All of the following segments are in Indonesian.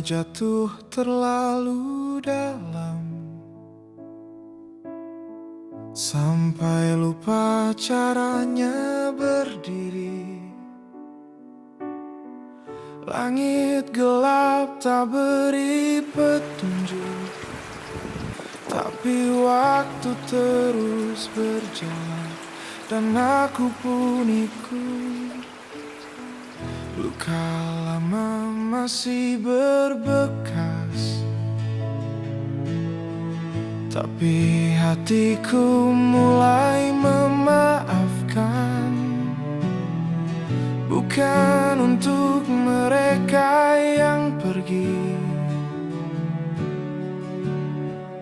jatuh terlalu dalam, sampai lupa caranya berdiri. Langit gelap tak beri petunjuk, tapi waktu terus berjalan dan aku pun ikut. Luka lama masih berbekas, tapi hatiku mulai memaafkan. Bukan untuk mereka yang pergi,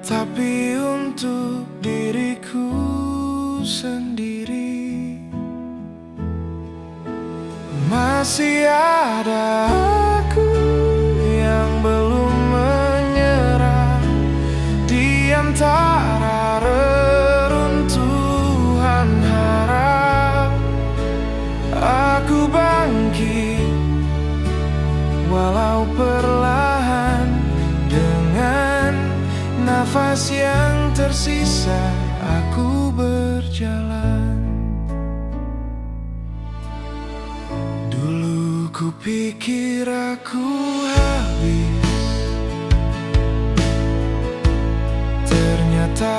tapi untuk diriku sendiri. Masih ada aku yang belum menyerah di antara reruntuhan harap. Aku bangkit walau perlahan, dengan nafas yang tersisa aku berjalan. Dulu ku pikir aku habis, ternyata